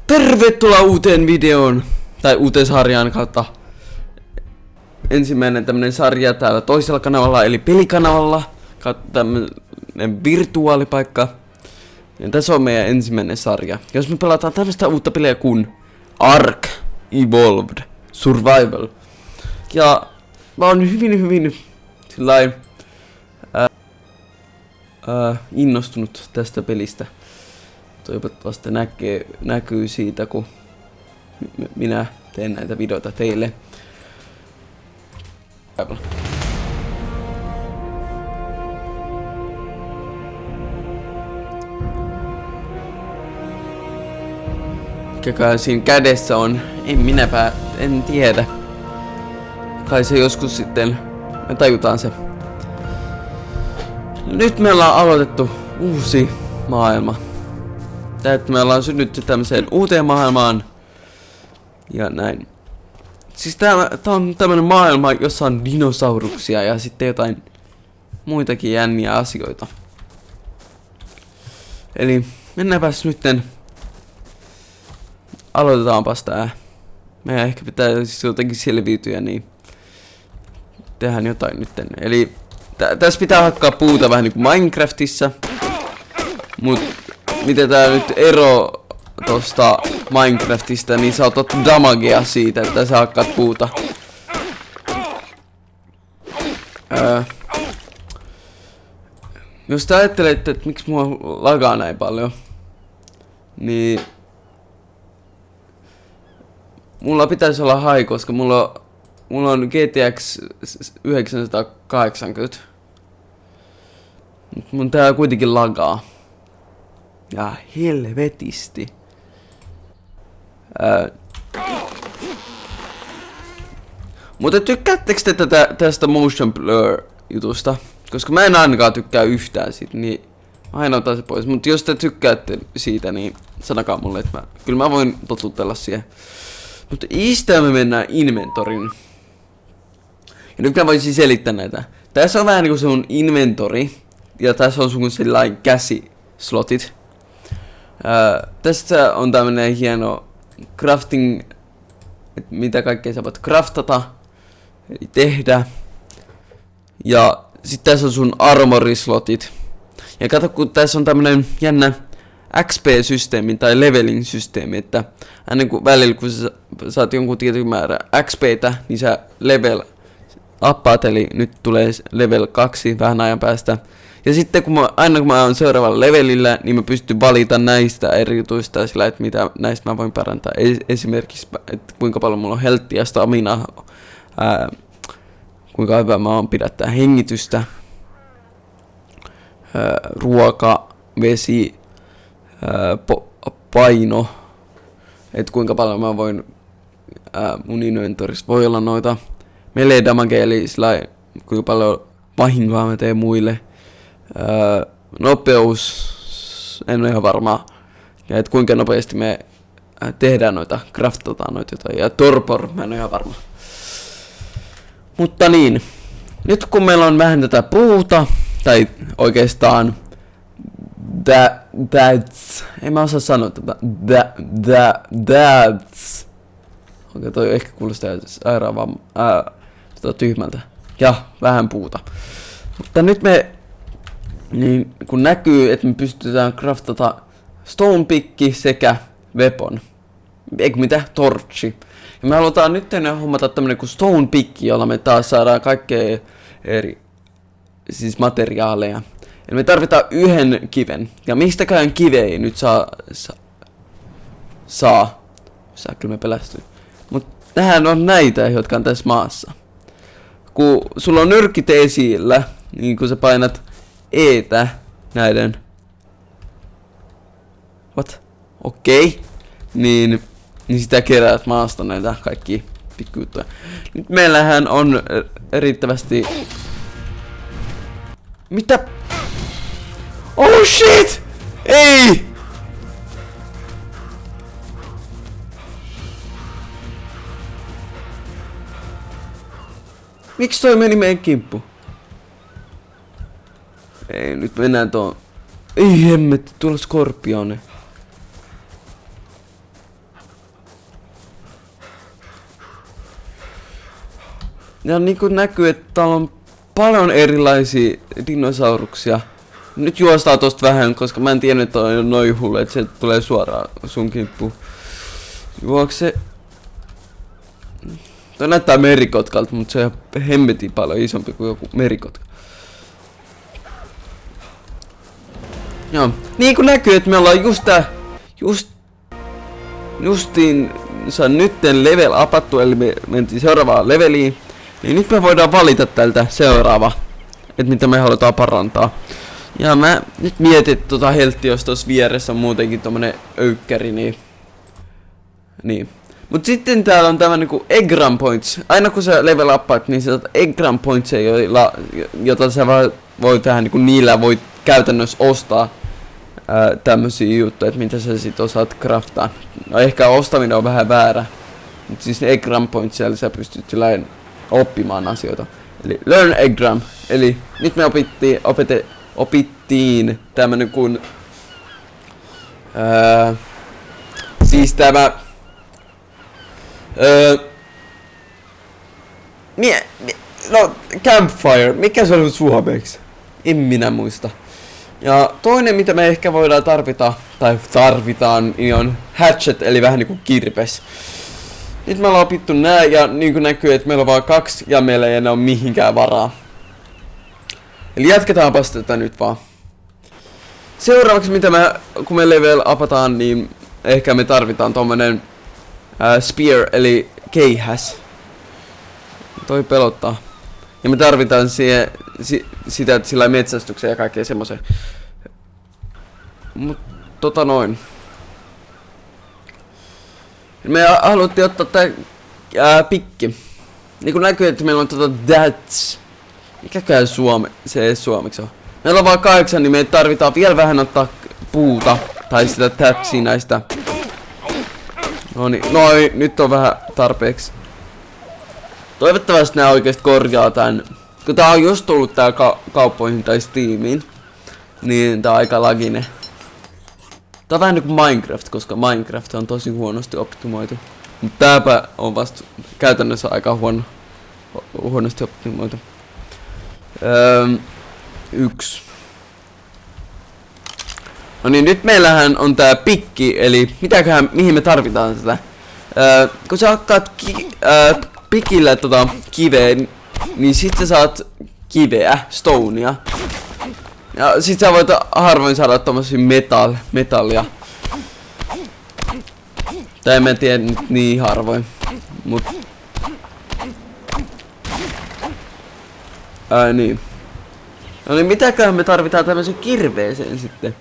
Tervetuloa uuteen videoon, tai uuteen sarjaan kautta. Ensimmäinen tämmönen sarja täällä toisella kanavalla, eli pelikanavalla, kautta tämmönen virtuaalipaikka. Ja tässä on meidän ensimmäinen sarja. Jos me pelataan tämmöstä uutta peliä kuin Ark Evolved Survival. Ja mä oon hyvin sillain innostunut tästä pelistä. Toivottavasti näkyy siitä, kun minä teen näitä videoita teille. Mikäkään siinä kädessä on? En tiedä. Kai se joskus sitten, me tajutaan se. Nyt me ollaan aloitettu uusi maailma. Että me ollaan synnytty tämmöiseen uuteen maailmaan. Ja näin. Siis tää on tämmönen maailma, jossa on dinosauruksia ja sitten jotain muitakin jänniä asioita. Eli mennäänpäs nytten. Aloitetaanpas tää. Meidän ehkä pitää siis jotenkin selviytyä, niin tehdään jotain nytten. Eli tässä pitää hakkaa puuta vähän niinku Minecraftissa. Mut miten tää nyt ero tosta Minecraftista, niin sä otat damagea siitä, että sä hakkaat puuta. Jos te ajattelette, että miksi mua lagaa näin paljon, niin mulla pitäisi olla high, koska mulla on GTX 980. Mun tää kuitenkin lagaa. Ja helvetisti. Mutta tykkäättekö te tästä motion blur jutusta? Koska mä en ainakaan tykkää yhtään siitä, niin aina otan se pois. Mutta jos te tykkäätte siitä, niin sanokaa mulle, että kyllä mä voin totutella siihen. Mutta istään me mennään inventorin. Ja nyt mä voisin selittää näitä. Tässä on vähän niinku sun inventori. Ja tässä on sun sellainen käsislotit. Tässä on tämmönen hieno crafting, että mitä kaikkea sä voit craftata, eli tehdä. Ja sitten tässä on sun armorislotit. Ja kato, kun tässä on tämmönen jännä XP-systeemi tai leveling-systeemi, että aina kun välillä kun sä saat jonkun tietyn määrä XPtä, niin sä level appaat, eli nyt tulee level 2 vähän ajan päästä. Ja sitten aina kun mä oon seuraavalla levelillä, niin mä pystyn valita näistä eri jutuista sillä, että mitä näistä mä voin parantaa. Esimerkiksi, että kuinka paljon mulla on healthia, stamina, kuinka hyvä mä oon pidättää hengitystä, ruoka, vesi, paino, että kuinka paljon mä voin mun inventorissa voi olla noita melee damage, eli sillä, kuinka paljon vahinkoa mä teen muille. Nopeus, en ole ihan varma. Ja et kuinka nopeasti me tehdään noita, craftataan noita jotain. Ja torpor, mä en ole ihan varma. Mutta niin, nyt kun meillä on vähän tätä puuta, tai oikeastaan that's, en mä osaa sanoa tätä, that's. Okei, toi ehkä kuulostaa sairaan tyhmältä. Ja vähän puuta. Mutta nyt me niin kun näkyy, että me pystytään craftata stone pickki sekä weapon. Eikö mitä? Torchi. Ja me halutaan nyt hommata tämmönen kuin stone pickki, jolla me taas saadaan kaikkea eri siis materiaaleja. Eli me tarvitaan yhden kiven. Ja mistäkään kive ei nyt saa. Kyllä me pelästyin. Mut tähän on näitä, jotka on tässä maassa. Kun sulla on nyrkkit esillä, niin kun sä painat eetä näiden. What? Okei. Niin sitä keräät maasta näitä kaikki pikkujuttuja. Nyt meillähän on riittävästi. Mitä? Oh shit! Ei! Miksi toi meni meidän kimppu? Ei, nyt mennään tuon. Ei hemmetti, tuolla skorpione. Ja niinku näkyy, että täällä on paljon erilaisia dinosauruksia. Nyt juostaa tosta vähän, koska mä en tiennyt, että on noin hullu, että se tulee suoraan sun kimppuun. Juokse. Toi näyttää merikotkalta, mutta se on hemmetin paljon isompi kuin joku merikotka. Joo, niin kuin näkyy, että me ollaan justiin nytten level upattu, eli me mentiin seuraavaan leveliin. Niin nyt me voidaan valita tältä seuraava, että mitä me halutaan parantaa. Ja mä nyt mietin, että tota heltti, jos tossa vieressä on muutenkin tommonen öykkäri, niin. Mut sitten täällä on tämä niinku Engram Points. Aina kun sä level uppaat, niin sä saat Engram Points, jota sä voit tähän niinku niillä voit käytännössä ostaa tämmösiä juttuja, että mitä sä sit osaat craftaa. No ehkä ostaminen on vähän väärä. Mut siis ne Engram Points, siellä sä pystyt silleen oppimaan asioita. Eli Learn Engram. Eli nyt me opittiin tämmönen kun siis tämä no Campfire, mikä se on suomeksi? En minä muista. Ja toinen mitä me ehkä voidaan tarvitaan, niin on hatchet, eli vähän niinku kirves. Nyt me ollaan opittu nää ja niinku näkyy, että meillä on vaan 2 ja meillä ei enää ole mihinkään varaa. Eli jatketaanpas tätä nyt vaan. Seuraavaksi mitä kun me level upataan, niin ehkä me tarvitaan tommonen spear, eli keihäs. Toi pelottaa. Ja me tarvitaan sitä, että sillä metsästyksen ja kaikkea semmoisen. Mut noin. Me haluttiin ottaa tää pikki. Niin kun näkyy, että meillä on that's. Mikäkään se suomeksi on. Meillä on vaan 8, niin me tarvitaan vielä vähän ottaa puuta. Tai sitä thatsia näistä. Noniin, nyt on vähän tarpeeksi. Toivottavasti nää oikeesti korjaa tän. Kun tää on just tullut tää kauppoihin tai Steamiin, niin tää on aika lagine. Tää on vähän niinku Minecraft, koska Minecraft on tosi huonosti optimoitu. Mut tääpä on vasta käytännössä aika huonosti optimoitu. 1. No niin, nyt meillähän on tää pikki, eli mihin me tarvitaan tätä. Kun sä hakkaat pikillä kiveä, niin sit sä saat kiveä, stonea. Ja sit sä voit harvoin saada tommosia metallia. Tai en mä tiedä nyt niin harvoin. Mut niin. No niin, mitäköhän me tarvitaan tämmösen kirveeseen sitten?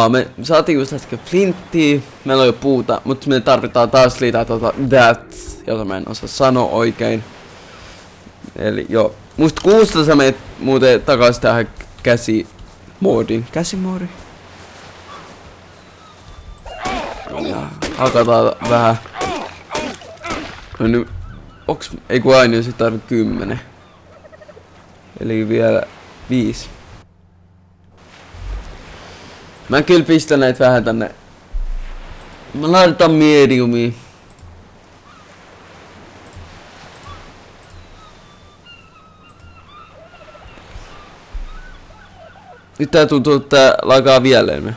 Me saatiin just äsken flinttiä, meillä on jo puuta, mutta me tarvitaan taas lisää jota mä en osaa sanoa oikein. Eli joo. Musta kuusta sä menet muuten takaisin tähän käsimoodiin. Käsimoodi? Ja hakataan vähän. No nyt, ei kun aina, jos tarvii 10. Eli vielä 5. Mä kyllä pistän näitä vähän tänne. Mä laitetaan mediumiin. Nyt tää tuntuu, että tää lagaa vielä enemmän.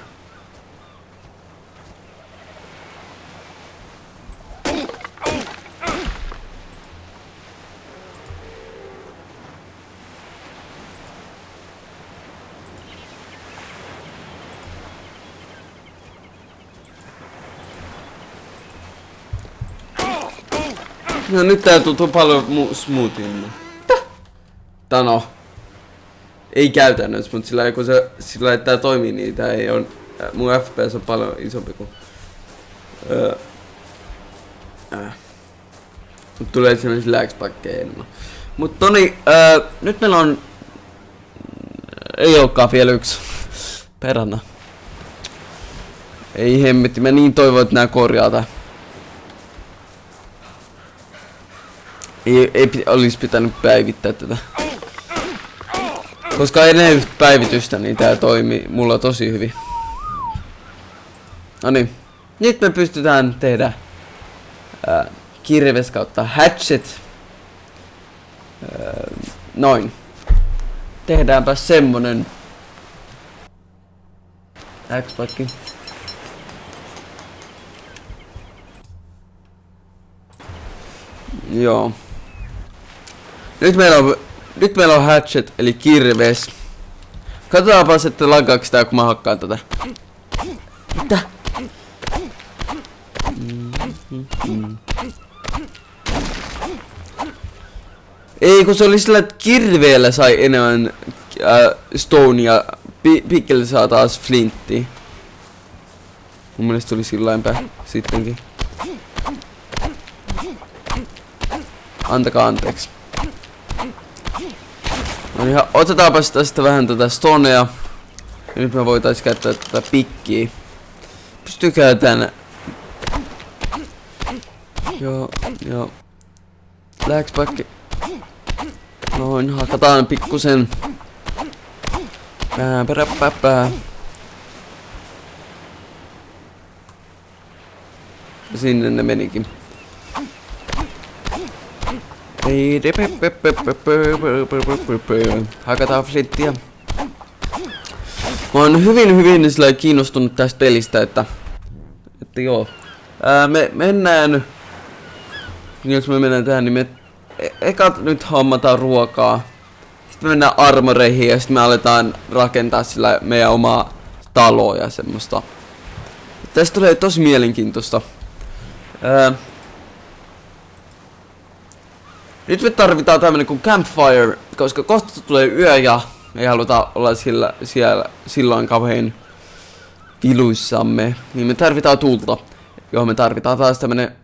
No nyt tää tuntuu paljon smoothimmin. Tano. Ei käytännössä, mutta sillä että tää toimii niin, tää ei on. Mun FPS on paljon isompi kuin. Mut tulee sellaisia lääkspakkeja enemmän. Mut nyt meillä on. Ei olekaan vielä 1. Perhana. Ei hemmetti, mä niin toivon, että nää korjaa tää. Ei olisi pitänyt päivittää tätä. Koska ennen päivitystä, niin tää toimii mulla tosi hyvin. Noniin. Nyt me pystytään tehdä kirves kautta hatchet. Noin. Tehdäänpä semmonen X-Pack. Joo. Nyt meillä on hatchet, eli kirves. Katsotaanpas, että laggaako sitä, kun mä hakkaan tätä. Mitä? Ei, kun se oli sillä, että kirveellä sai enemmän stonea, pikkellä saa taas flinttiä. Mun mielestä oli sillainpä sittenkin. Antakaa anteeksi. No niin, otetaanpas tästä vähän tätä stonea. Ja nyt me voitais käyttää tätä pikkiä. Pystykää tänne. Joo. Läkspäkki. Noin, hakataan pikkusen. Pää. Ja sinne ne menikin. Hakataan flinttiä. Mä oon hyvin sillä kiinnostunut tästä pelistä, että joo. Me mennään. Jos me mennään tähän, niin me eka nyt hommataan ruokaa. Sitten me mennään armoreihin ja sitten me aletaan rakentaa sillä meidän omaa taloa ja semmoista. Tästä tulee tosi mielenkiintoista. Nyt me tarvitaan tämmönen kuin campfire, koska kohta tulee yö ja ei haluta olla siellä silloin kauhean viluissamme. Niin me tarvitaan tulta. Joo, me tarvitaan taas tämmönen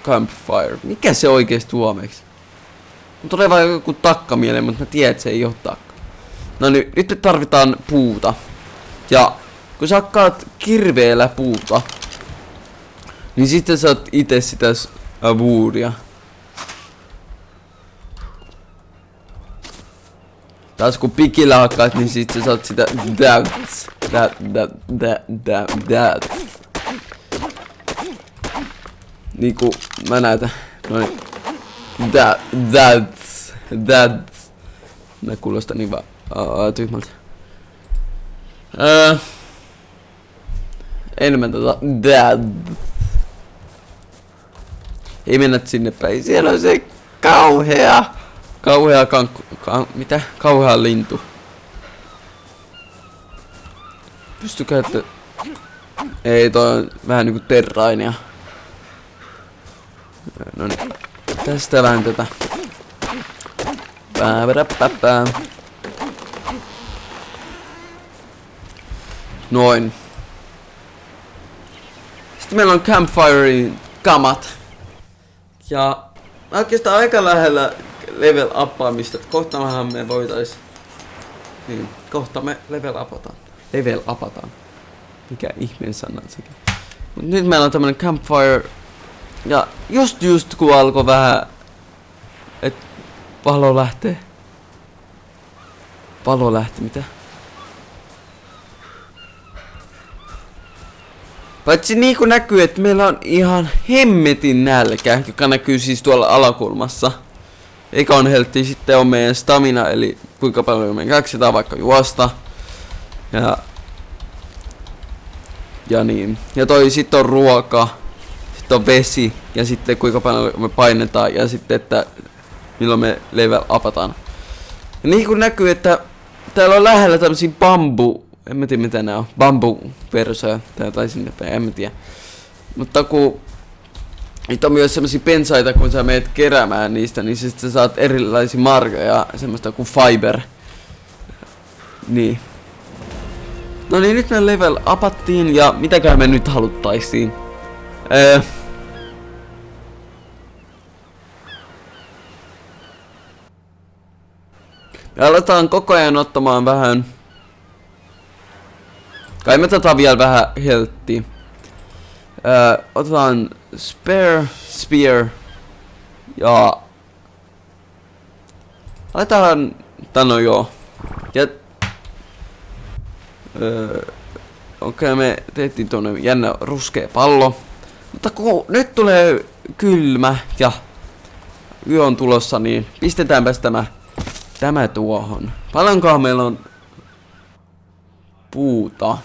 campfire. Mikä se oikeesti suomeksi? Mun tulee vaan joku takka mieleen, mutta mä tiedän, että se ei oo takka. No niin, nyt me tarvitaan puuta. Ja kun sä hakkaat kirveellä puuta, niin sitten saat itse sitä woodia. Taas kun pikillä hakkaat, niin sitten sä saat sitä that. Niinku mä näytän. Noin. That. Nää kuulostaa niin vaan tyhmältä. Enemmän that. Ei mennä sinne päin. Siellä on se kauhea kauhea lintu. Pystykää, että ei, toi on vähän niinku terrainia. No niin. Tästä vähän tätä. Noin. Sitten meillä on campfirein kamat. Ja oikeastaan aika lähellä level uppaamista. Kohtahan me voitais. Niin, kohta me level upataan. Mikä ihmeen sana sekin. Mut nyt meillä on tämmönen campfire. Ja just kun alkoi vähän, että palo lähtee, mitä? Paitsi niin kuin näkyy, että meillä on ihan hemmetin nälkä, joka näkyy siis tuolla alakulmassa. Eikä on heltti, sitten on meidän stamina, eli kuinka paljon me jaksetaan vaikka juosta. Ja niin. Ja toi sitten on ruoka. Sitten on vesi, ja sitten kuinka paljon me painetaan, ja sitten, että milloin me level upataan. Ja niin kuin näkyy, että täällä on lähellä tämmösiä en mä tiedä mitä nää on, bambu-versoja, tai sinne päin, en mä tiedä. Mutta kun niitä on myös semmosia pensaita, kun sä meet keräämään niistä, niin sitten sä saat erilaisia marjoja, semmoista kuin fiber. Niin. No niin, nyt me level upattiin, ja mitäkään me nyt haluttaisiin. Me aletaan koko ajan ottamaan vähän. Kai me tätä vielä vähän helttiä. Otetaan spear. Ja aletaan. No joo. Ja okei, me tehtiin tuonne jännä ruskea pallo. Mutta kun nyt tulee kylmä ja yö on tulossa, niin pistetäänpäs tämä tuohon. Paljonkohan meillä on puuta?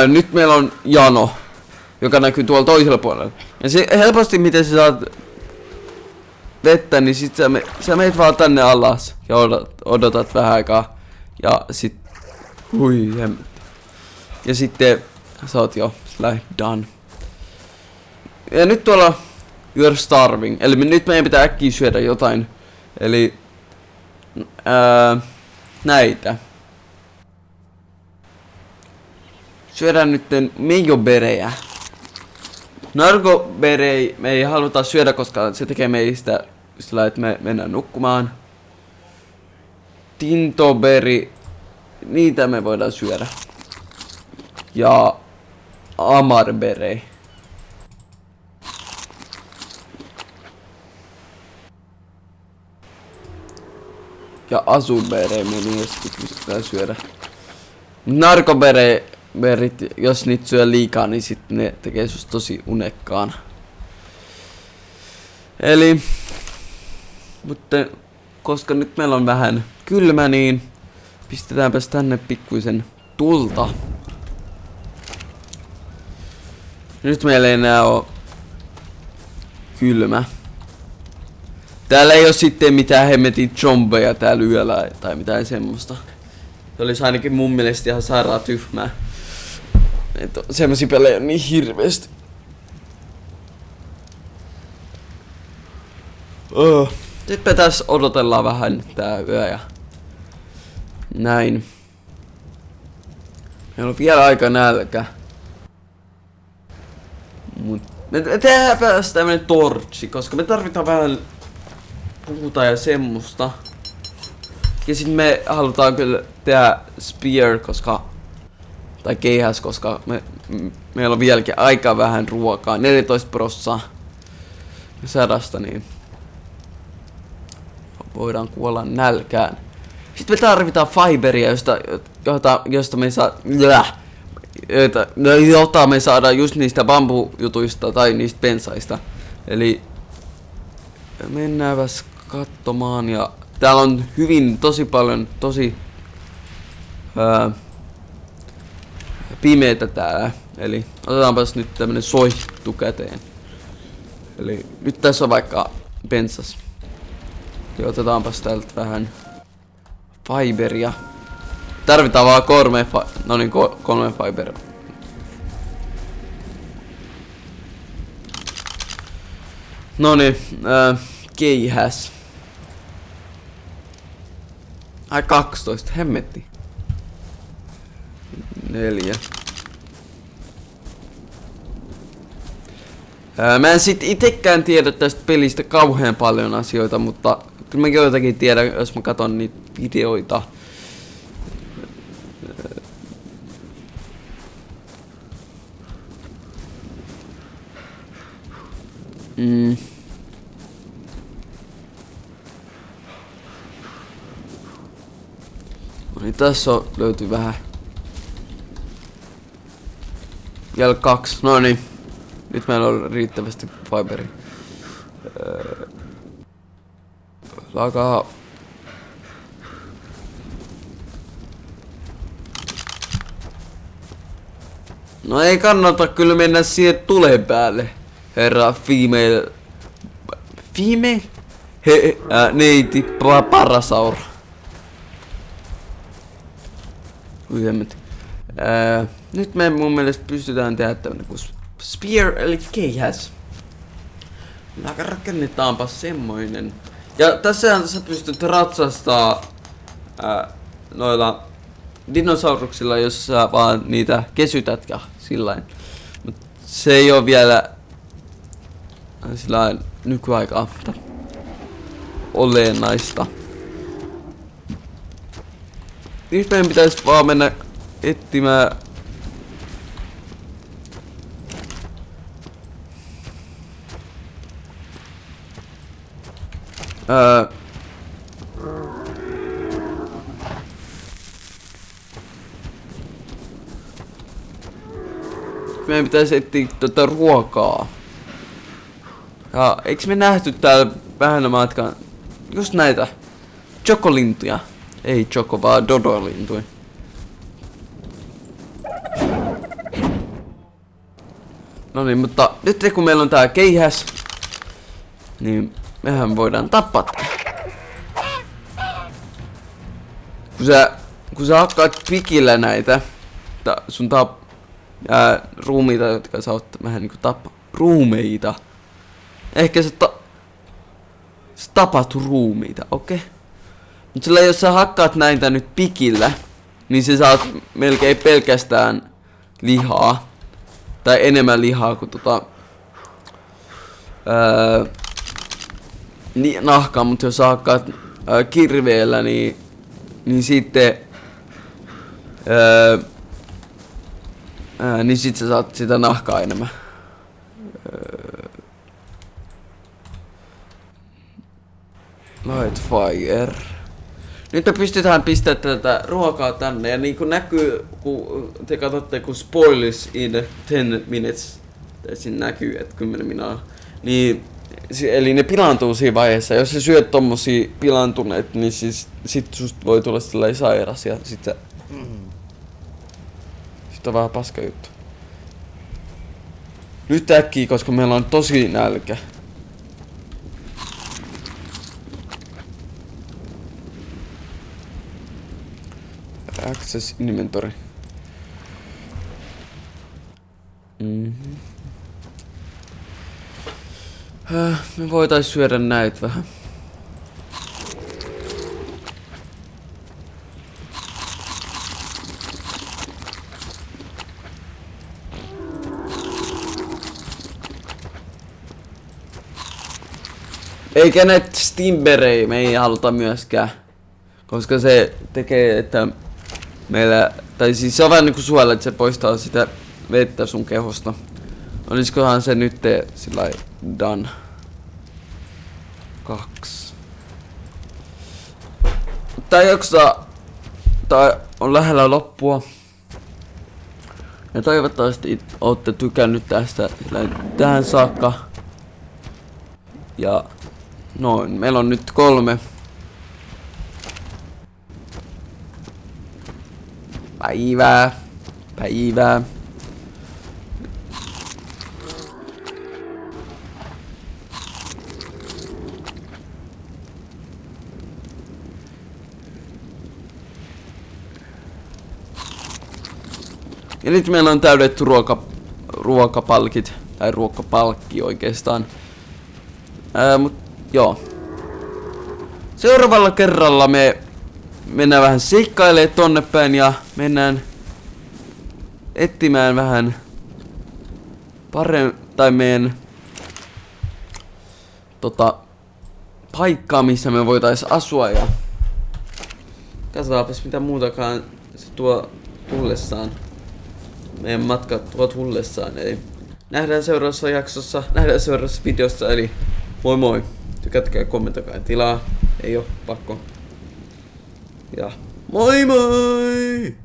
Nyt meillä on jano, joka näkyy tuolla toisella puolella. Ja se helposti miten sä saat vettä, niin sit sä meet vaan tänne alas ja odotat vähän aikaa. Ja sit ja sitten sä oot jo done. Ja nyt tuolla you're starving. Eli nyt meidän pitää äkkiä syödä jotain. Eli näitä. Syödään nyt meijoberejä. Nargoberei me ei haluta syödä, koska se tekee meistä sillä, että me mennään nukkumaan. Tintoberi, niitä me voidaan syödä. Ja amarberei. Ja asuberei me niistäkin pystytään syödä. Narkoberit, jos niitä syö liikaa, niin sitten ne tekee susta tosi unekkaan. Eli, mutta koska nyt meillä on vähän kylmä, niin pistetäänpäs tänne pikkuisen tulta. Nyt meillä ei enää oo kylmä. Täällä ei oo sitten mitään hemmetin zombeja täällä yöllä tai mitään semmoista. Se olisi ainakin mun mielestä ihan sairaan tyhmää. Että semmosia pelejä on niin hirveesti. Nyt me tässä odotellaan vähän tää yö ja näin. Meillä on vielä aika nälkä. Mut me tehdään päästä tämmönen torchi, koska me tarvitaan vähän puuta ja semmoista. Ja sit me halutaan kyllä tehdä spear, koska tai keihäs, koska meillä on vieläkin aika vähän ruokaa, 14% 100, niin voidaan kuolla nälkään. Sitten me tarvitaan fiberia, josta me jota me saadaan just niistä bambujutuista tai niistä pensaista. Eli mennäänpäs katsomaan ja täällä on tosi paljon pimeetä täällä. Eli otetaanpas nyt tämmönen soihtu käteen. Eli nyt tässä on vaikka pensas. Ja otetaanpas täältä vähän fiberia. Tarvitaan vaan kolme fiberia. Noniin, keihäs. Ai 12, hemmetti. 4. Mä en sit itekään tiedä tästä pelistä kauhean paljon asioita, mutta kyllä mä joitakin tiedän, jos mä katon niitä videoita. No niin, tässä löytyy vähän. Vielä 2. No niin. Nyt meillä on riittävästi fiberia. Lakaa. No ei kannata kyllä mennä siihen tulen päälle. Herra female. Female? Neiti Parasaur. Nyt me mun mielestä pystytään tehdä tämmönen kuin spear eli keihäs. Rakennetaanpa semmoinen. Ja tässähän sä pystyt ratsastaa noilla dinosauruksilla, jos sä vaan niitä kesytät ja sillain. Mut se ei oo vielä sillain nykyaikaa olennaista. Nyt meidän pitäis vaan mennä etsimään meidän pitäisi etsiä ruokaa. Ja eiks me nähty täällä vähän matkaan just näitä chokolintuja? Ei choko, vaan dodolintuja. No niin, mutta nyt kun meillä on tää keihäs, niin mehän voidaan tappaa tää. Kun sä hakkaat pikillä näitä sun ruumiita, jotka sä oot vähän niinku ruumeita. Ehkä sä tapat ruumiita, okei? Okay? Mut sillä jos sä hakkaat näitä nyt pikillä, niin sä saat melkein pelkästään lihaa. Tai enemmän lihaa kuin nahkaa, mutta jos sä hakkaat kirveellä, niin sitten niin sit sä saat sitä nahkaa enemmän. Light fire. Nyt me pystytään pistämään tätä ruokaa tänne ja niin kuin näkyy, kun te katsotte kun spoilers in 10 minutes, tai siinä näkyy, että 10 minuuttia, niin eli ne pilaantuu siinä vaiheessa. Jos sä syöt tommosia pilaantuneet, niin siis sit susta voi tulla sellainen sairas ja sit sä... Sit on vähän paska juttu. Nyt äkkiä, koska meillä on tosi nälkä. Access inventory. Me voitais syödä näitä vähän. Eikä näitä stimberei me ei haluta myöskään. Koska se tekee, että meillä... Tai siis se on vähän niinku suola, että se poistaa sitä vettä sun kehosta. Olisikohan se nyt sillai done. 2. Tää jaksaa... Tää on lähellä loppua. Ja toivottavasti ootte tykännyt tästä tähän saakka. Ja... Noin, meillä on nyt 3 päivää. Ja nyt meillä on täydet ruokapalkit, tai ruokapalkki oikeastaan. Mut joo. Seuraavalla kerralla me mennään vähän seikkailemaan tonne päin ja mennään etsimään vähän tai meidän paikkaa, missä me voitais asua ja katsotaanpas mitä muutakaan se tuo tullessaan. Meidän matkat tuo tullessaan, eli nähdään seuraavassa jaksossa, nähdään seuraavassa videossa, eli moi moi! Tykätkää, kommentoikaa, tilaa, ei oo pakko. Ja moi moi!